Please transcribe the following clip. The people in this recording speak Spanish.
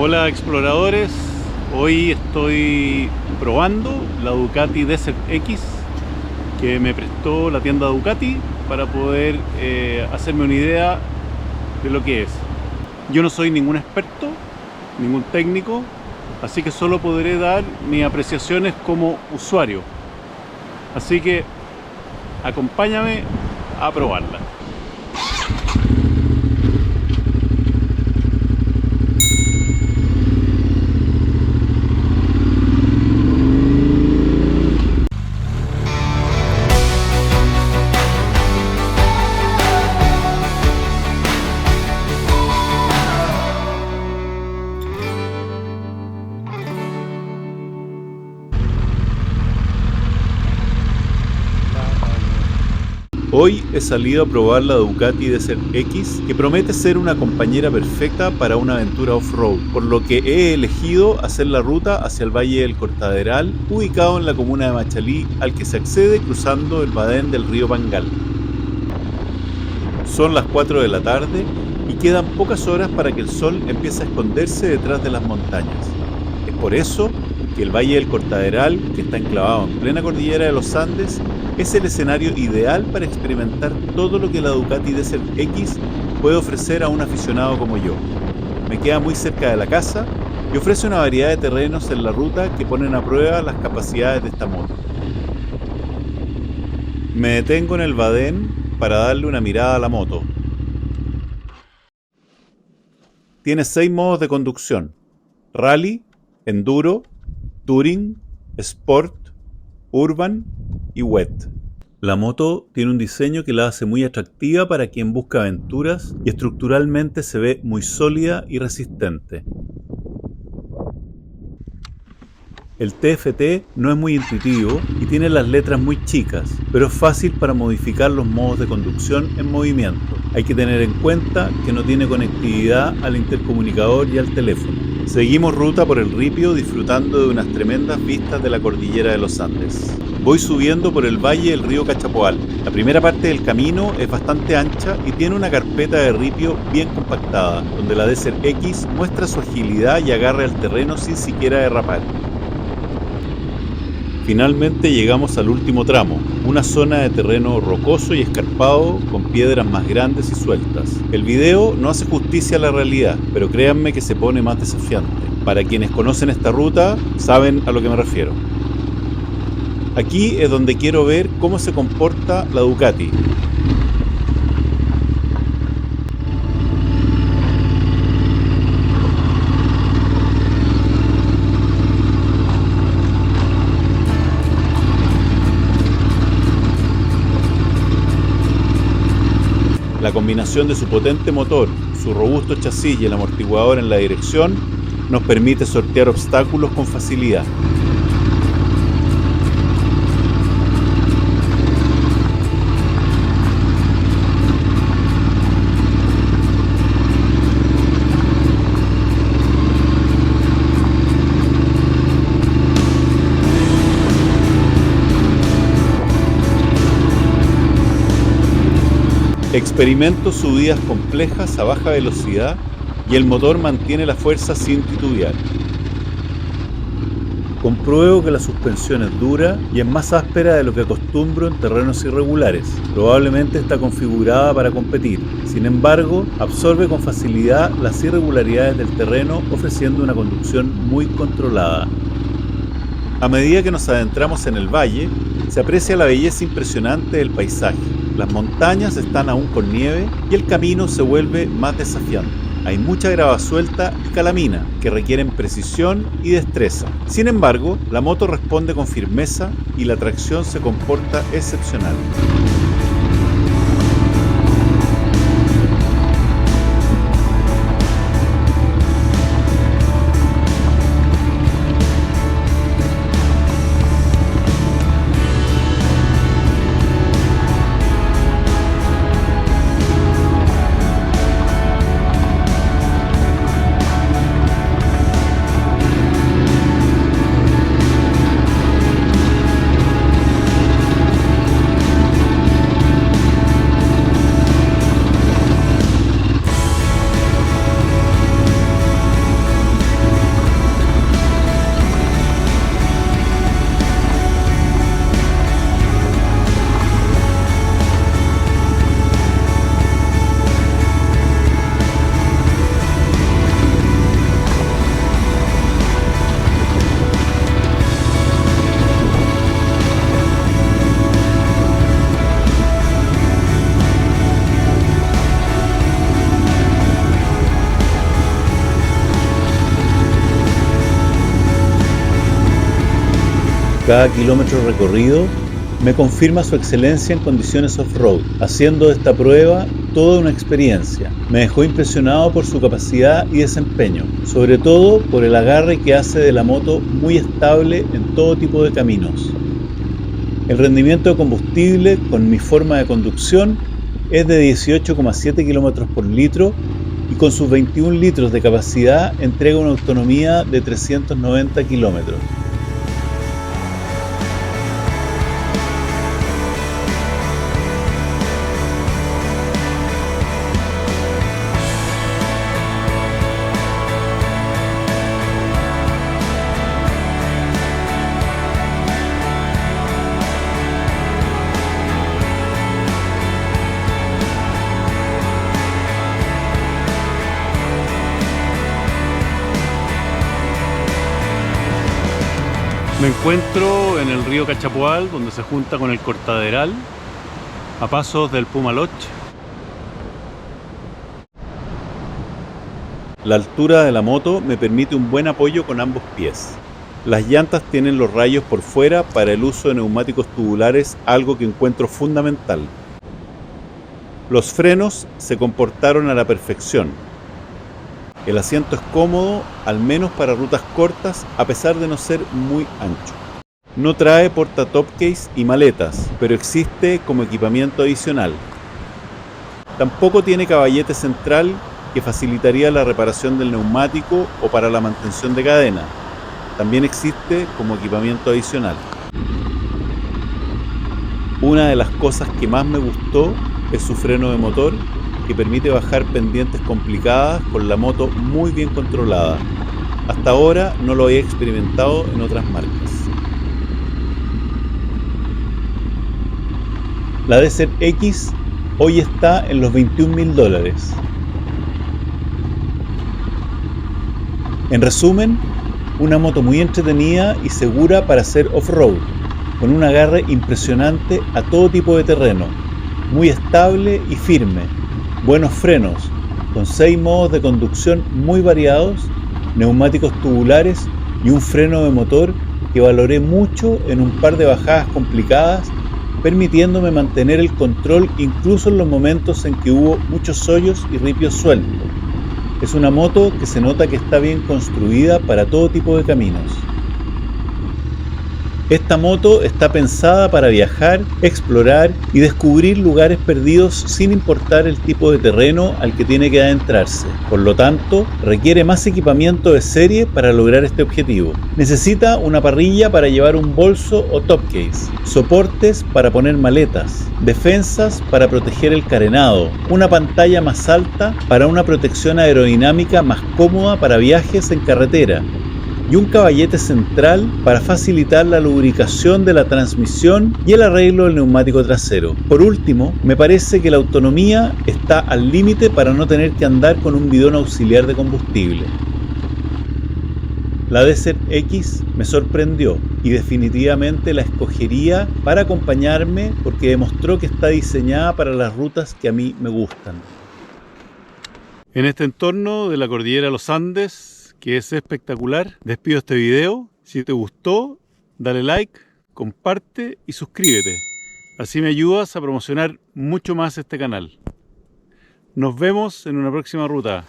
Hola exploradores, hoy estoy probando la Ducati Desert X que me prestó la tienda Ducati para poder hacerme una idea de lo que es. Yo no soy ningún experto, ningún técnico, así que solo podré dar mis apreciaciones como usuario. Así que acompáñame a probarla. Hoy he salido a probar la Ducati Desert X, que promete ser una compañera perfecta para una aventura off-road, por lo que he elegido hacer la ruta hacia el Valle del Cortaderal, ubicado en la comuna de Machalí, al que se accede cruzando el badén del río Pangal. Son las 4 de la tarde y quedan pocas horas para que el sol empiece a esconderse detrás de las montañas. Es por eso que el Valle del Cortaderal, que está enclavado en plena cordillera de los Andes, es el escenario ideal para experimentar todo lo que la Ducati Desert X puede ofrecer a un aficionado como yo. Me queda muy cerca de la casa y ofrece una variedad de terrenos en la ruta que ponen a prueba las capacidades de esta moto. Me detengo en el badén para darle una mirada a la moto. Tiene 6 modos de conducción: Rally, Enduro, Touring, Sport, Urban y Wet. La moto tiene un diseño que la hace muy atractiva para quien busca aventuras y estructuralmente se ve muy sólida y resistente. El TFT no es muy intuitivo y tiene las letras muy chicas, pero es fácil para modificar los modos de conducción en movimiento. Hay que tener en cuenta que no tiene conectividad al intercomunicador y al teléfono. Seguimos ruta por el ripio disfrutando de unas tremendas vistas de la cordillera de los Andes. Voy subiendo por el valle del río Cachapoal. La primera parte del camino es bastante ancha y tiene una carpeta de ripio bien compactada, donde la Desert X muestra su agilidad y agarre al terreno sin siquiera derrapar. Finalmente llegamos al último tramo, una zona de terreno rocoso y escarpado con piedras más grandes y sueltas. El video no hace justicia a la realidad, pero créanme que se pone más desafiante. Para quienes conocen esta ruta, saben a lo que me refiero. Aquí es donde quiero ver cómo se comporta la Ducati. La combinación de su potente motor, su robusto chasis y el amortiguador en la dirección nos permite sortear obstáculos con facilidad. Experimento subidas complejas a baja velocidad y el motor mantiene la fuerza sin titubear. Compruebo que la suspensión es dura y es más áspera de lo que acostumbro en terrenos irregulares. Probablemente está configurada para competir. Sin embargo, absorbe con facilidad las irregularidades del terreno, ofreciendo una conducción muy controlada. A medida que nos adentramos en el valle, se aprecia la belleza impresionante del paisaje. Las montañas están aún con nieve y el camino se vuelve más desafiante. Hay mucha grava suelta y calamina que requieren precisión y destreza. Sin embargo, la moto responde con firmeza y la tracción se comporta excepcional. Cada kilómetro recorrido me confirma su excelencia en condiciones off-road, haciendo de esta prueba toda una experiencia. Me dejó impresionado por su capacidad y desempeño, sobre todo por el agarre que hace de la moto muy estable en todo tipo de caminos. El rendimiento de combustible con mi forma de conducción es de 18,7 km por litro y con sus 21 litros de capacidad entrega una autonomía de 390 km. Me encuentro en el río Cachapoal, donde se junta con el Cortaderal, a pasos del Pumaloch. La altura de la moto me permite un buen apoyo con ambos pies. Las llantas tienen los rayos por fuera para el uso de neumáticos tubulares, algo que encuentro fundamental. Los frenos se comportaron a la perfección. El asiento es cómodo, al menos para rutas cortas, a pesar de no ser muy ancho. No trae porta top case y maletas, pero existe como equipamiento adicional. Tampoco tiene caballete central que facilitaría la reparación del neumático o para la mantención de cadena. También existe como equipamiento adicional. Una de las cosas que más me gustó es su freno de motor, que permite bajar pendientes complicadas con la moto muy bien controlada. Hasta ahora no lo había experimentado en otras marcas. La Desert X hoy está en los $21.000. En resumen, una moto muy entretenida y segura para hacer off-road, con un agarre impresionante a todo tipo de terreno, muy estable y firme, buenos frenos, con 6 modos de conducción muy variados, neumáticos tubulares y un freno de motor que valoré mucho en un par de bajadas complicadas, permitiéndome mantener el control incluso en los momentos en que hubo muchos hoyos y ripios sueltos. Es una moto que se nota que está bien construida para todo tipo de caminos. Esta moto está pensada para viajar, explorar y descubrir lugares perdidos sin importar el tipo de terreno al que tiene que adentrarse. Por lo tanto, requiere más equipamiento de serie para lograr este objetivo. Necesita una parrilla para llevar un bolso o top case, soportes para poner maletas, defensas para proteger el carenado, una pantalla más alta para una protección aerodinámica más cómoda para viajes en carretera, y un caballete central para facilitar la lubricación de la transmisión y el arreglo del neumático trasero. Por último, me parece que la autonomía está al límite para no tener que andar con un bidón auxiliar de combustible. La Desert X me sorprendió y definitivamente la escogería para acompañarme porque demostró que está diseñada para las rutas que a mí me gustan. En este entorno de la cordillera de los Andes, que es espectacular, despido este video. Si te gustó, dale like, comparte y suscríbete. Así me ayudas a promocionar mucho más este canal. Nos vemos en una próxima ruta.